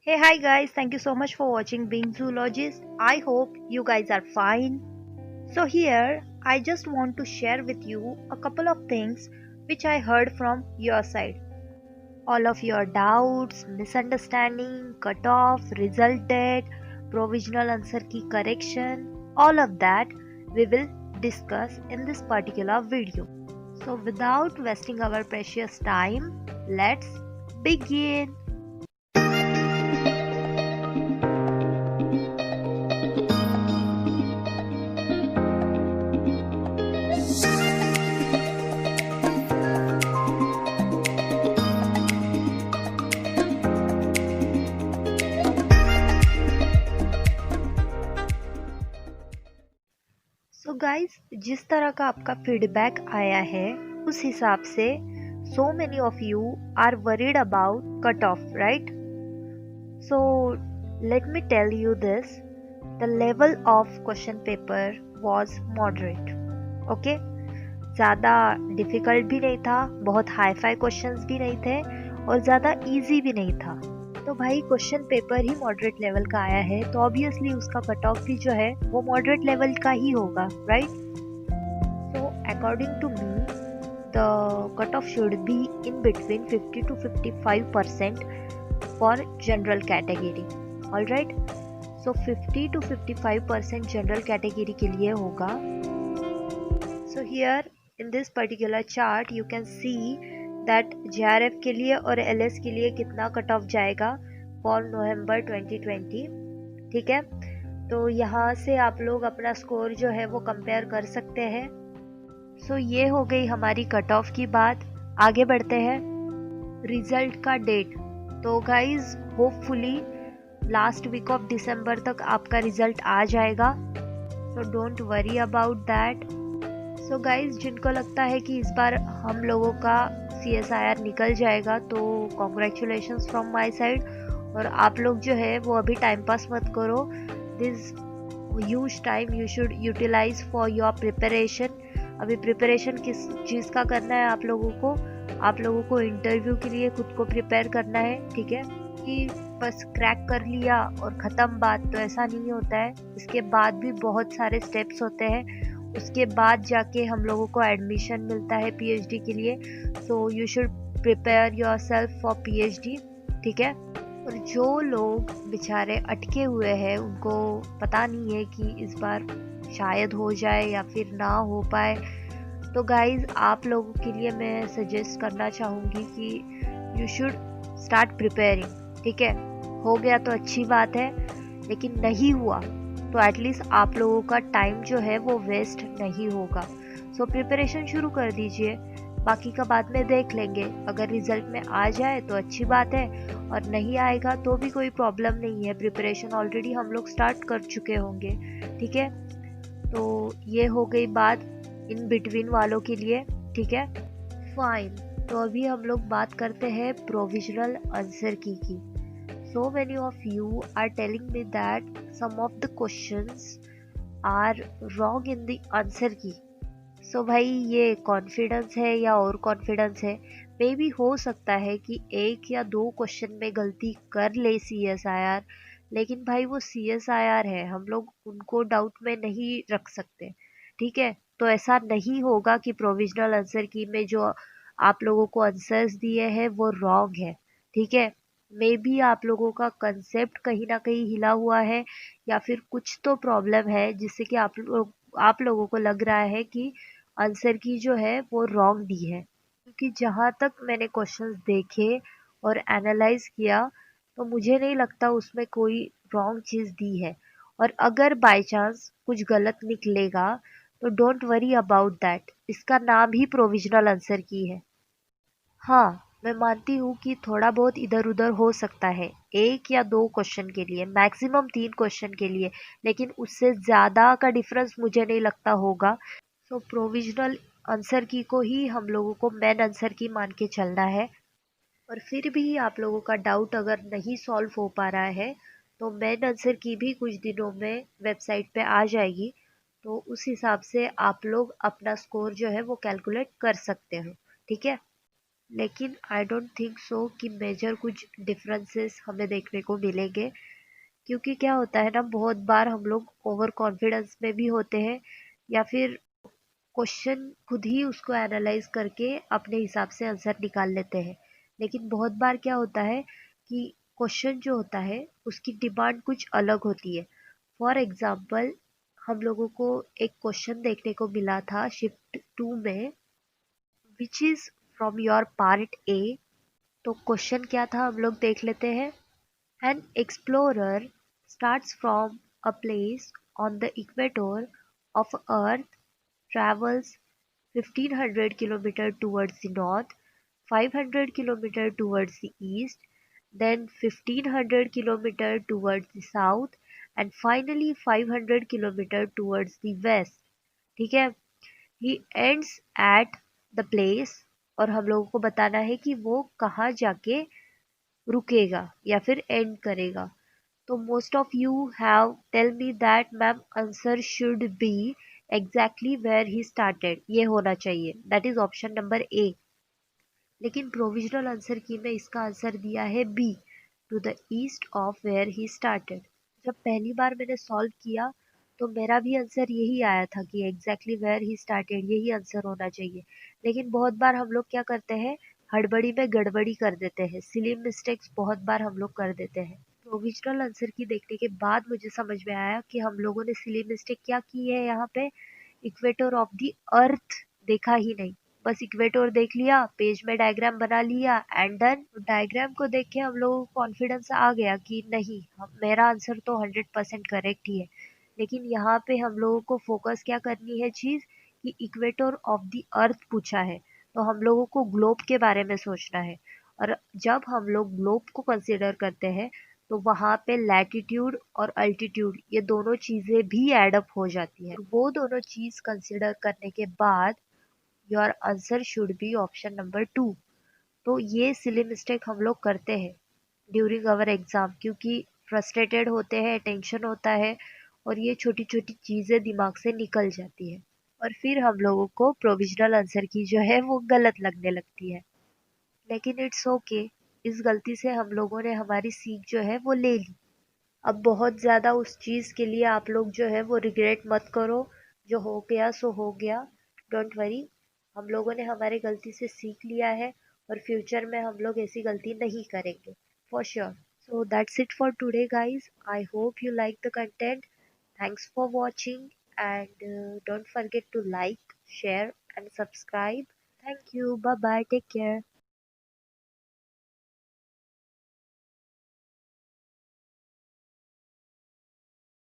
Hey, hi guys, thank you so much for watching Being Zoologist. I hope you guys are fine. So, here I just want to share with you a couple of things which I heard from your side. All of your doubts, misunderstanding, cutoff, result date, provisional answer key correction, all of that we will discuss in this particular video. So, without wasting our precious time, let's begin. So guys, जिस तरह का आपका feedback आया है उस हिसाब से so many of you are worried about cut off, right? So let me tell you this, the level of question paper was moderate. Okay, ज़्यादा डिफ़िकल्ट भी नहीं था, बहुत हाई फाई क्वेश्चंस भी नहीं थे और ज़्यादा इजी भी नहीं था. तो भाई क्वेश्चन पेपर ही मॉडरेट लेवल का आया है तो ऑब्वियसली उसका कट ऑफ भी जो है वो मॉडरेट लेवल का ही होगा, right? So according to me the cut off should be in between 50 to 55% for general category. Alright, so 50 to 55% general category के लिए होगा. So here in this particular chart you can see that JRF के लिए और LS के लिए कितना cut off जाएगा फॉर नवंबर 2020. ठीक है, तो यहाँ से आप लोग अपना स्कोर जो है वो कंपेयर कर सकते हैं. सो ये हो गई हमारी कट ऑफ की बात. आगे बढ़ते हैं रिजल्ट का डेट. तो guys hopefully last week of December तक आपका रिजल्ट आ जाएगा, so don't worry about that. So guys जिनको लगता है कि इस बार हम लोगों का CSIR निकल जाएगा तो कॉन्ग्रेचुलेशंस फ्रॉम माय साइड. और आप लोग जो है वो अभी टाइम पास मत करो. This huge time you should utilize for your preparation. अभी प्रिपरेशन किस चीज़ का करना है आप लोगों को? आप लोगों को इंटरव्यू के लिए खुद को प्रिपेयर करना है. ठीक है, कि बस क्रैक कर लिया और ख़त्म बात, तो ऐसा नहीं होता है. इसके बाद भी बहुत सारे स्टेप्स होते हैं. उसके बाद जाके हम लोगों को एडमिशन मिलता है PhD के लिए. So you should prepare your self for PhD. ठीक है, और जो लोग बेचारे अटके हुए हैं उनको पता नहीं है कि इस बार शायद हो जाए या फिर ना हो पाए, तो गाइज आप लोगों के लिए मैं सजेस्ट करना चाहूँगी कि यू शुड स्टार्ट प्रिपेयरिंग. ठीक है, हो गया तो अच्छी बात है, लेकिन नहीं हुआ तो एटलीस्ट आप लोगों का टाइम जो है वो वेस्ट नहीं होगा. सो प्रिपरेशन शुरू कर दीजिए, बाकी का बाद में देख लेंगे. अगर रिजल्ट में आ जाए तो अच्छी बात है, और नहीं आएगा तो भी कोई प्रॉब्लम नहीं है. प्रिपरेशन ऑलरेडी हम लोग स्टार्ट कर चुके होंगे. ठीक है, तो ये हो गई बात इन बिटवीन वालों के लिए. ठीक है, फाइन. तो अभी हम लोग बात करते हैं प्रोविजनल आंसर की. So many of you are telling me that some of the questions are wrong in the answer key. So भाई ये कॉन्फिडेंस है या और कॉन्फिडेंस है? मे भी हो सकता है कि एक या दो क्वेश्चन में गलती कर ले CSIR, लेकिन भाई वो CSIR है, हम लोग उनको डाउट में नहीं रख सकते. ठीक है, तो ऐसा नहीं होगा कि प्रोविजनल आंसर की में जो आप लोगों को आंसर्स दिए हैं वो रॉन्ग है. ठीक है, मे बी आप लोगों का कंसेप्ट कहीं ना कहीं हिला हुआ है या फिर कुछ तो प्रॉब्लम है जिससे कि आप लोगों को लग रहा है कि आंसर की जो है वो रॉन्ग दी है. क्योंकि जहाँ तक मैंने क्वेश्चंस देखे और एनालाइज किया तो मुझे नहीं लगता उसमें कोई रॉन्ग चीज़ दी है. और अगर बाय चांस कुछ गलत निकलेगा तो डोंट वरी अबाउट दैट, इसका नाम ही प्रोविजनल आंसर की है. हाँ, मैं मानती हूँ कि थोड़ा बहुत इधर उधर हो सकता है, एक या दो क्वेश्चन के लिए, मैक्सिमम 3 क्वेश्चन के लिए, लेकिन उससे ज़्यादा का डिफरेंस मुझे नहीं लगता होगा. सो प्रोविजनल आंसर की को ही हम लोगों को मेन आंसर की मान के चलना है. और फिर भी आप लोगों का डाउट अगर नहीं सॉल्व हो पा रहा है तो मेन आंसर की भी कुछ दिनों में वेबसाइट पे आ जाएगी. तो उस हिसाब से आप लोग अपना स्कोर जो है वो कैलकुलेट कर सकते हो. ठीक है, लेकिन आई डोंट थिंक सो कि मेजर कुछ डिफरेंसेस हमें देखने को मिलेंगे, क्योंकि क्या होता है ना, बहुत बार हम लोग ओवर कॉन्फिडेंस में भी होते हैं, या फिर क्वेश्चन खुद ही उसको एनालाइज करके अपने हिसाब से आंसर निकाल लेते हैं। लेकिन बहुत बार क्या होता है कि क्वेश्चन जो होता है उसकी डिमांड कुछ अलग होती है। फॉर एग्जाम्पल, हम लोगों को एक क्वेश्चन देखने को मिला था शिफ्ट 2 में, which is from your part A. तो क्वेश्चन क्या था हम लोग देख लेते हैं। An explorer starts from a place on the equator of earth, travels 1500 kilometers towards the north, 500 kilometers towards the east, then 1500 kilometers towards the south, and finally 500 kilometers towards the west. ठीक है, he ends at the place, और हम लोगों को बताना है कि वो कहाँ जाके रुकेगा या फिर एंड करेगा। तो most of you have tell me that ma'am answer should be exactly where he started, ये होना चाहिए, that is option number A. लेकिन प्रोविजनल आंसर की में इसका आंसर दिया है B, to the east of where he started. जब पहली बार मैंने सॉल्व किया तो मेरा भी आंसर यही आया था कि एग्जैक्टली वेयर ही स्टार्टेड यही आंसर होना चाहिए। लेकिन बहुत बार हम लोग क्या करते हैं, हड़बड़ी में गड़बड़ी कर देते हैं, सिली मिस्टेक्स बहुत बार हम लोग कर देते हैं। प्रोविजनल आंसर की देखने के बाद मुझे समझ में आया कि हम लोगों ने सिली मिस्टेक क्या की है यहाँ पे, इक्वेटर ऑफ द अर्थ देखा ही नहीं, बस इक्वेटर देख लिया, पेज में डायग्राम बना लिया एंड डन। डायग्राम को देख के हम लोगों को कॉन्फिडेंस आ गया कि नहीं, मेरा आंसर तो 100% करेक्ट ही है। लेकिन यहाँ पे हम लोगों को फोकस क्या करनी है चीज, कि इक्वेटर ऑफ द अर्थ पूछा है, तो हम लोगों को ग्लोब के बारे में सोचना है। और जब हम लोग ग्लोब को कंसिडर करते हैं तो वहाँ पे लैटिट्यूड और अल्टीट्यूड ये दोनों चीज़ें भी एडअप हो जाती है। वो दोनों चीज़ कंसिडर करने के बाद your answer should B option number 2। तो ये सिली मिस्टेक हम लोग करते हैं ड्यूरिंग आवर एग्जाम, क्योंकि फ्रस्ट्रेटेड होते हैं, टेंशन होता है, और ये छोटी छोटी चीज़ें दिमाग से निकल जाती है, और फिर हम लोगों को प्रोविजनल आंसर की जो है वो गलत लगने लगती है। लेकिन इट्स ओके, इस गलती से हम लोगों ने हमारी सीख जो है वो ले ली। अब बहुत ज़्यादा उस चीज़ के लिए आप लोग जो है वो रिग्रेट मत करो, जो हो गया सो हो गया, डोंट वरी। हम लोगों ने हमारे गलती से सीख लिया है, और फ्यूचर में हम लोग ऐसी गलती नहीं करेंगे, for sure. So that's it for today, guys. I hope you like the content. Thanks for watching, and don't forget to like, share, and subscribe. Thank you. Bye bye. Take care.